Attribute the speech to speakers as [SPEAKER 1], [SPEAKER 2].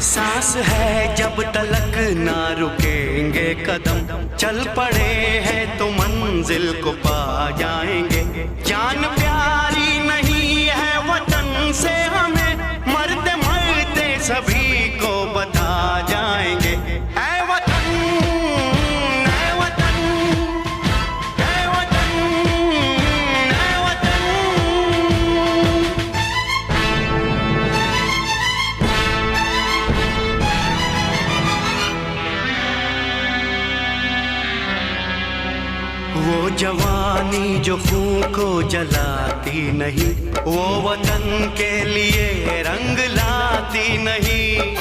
[SPEAKER 1] सांस है जब तलक ना रुकेंगे कदम, चल पड़े हैं तो मंजिल को पा जाएंगे। जान प्यारी नहीं है वतन से हमें, मरते मरते सभी को बता जाएंगे। ऐ वतन, ऐ वतन, ऐ वतन, ऐ वतन। वो जवानी जो खून को जलाती नहीं, वो वतन के लिए रंग लाती नहीं।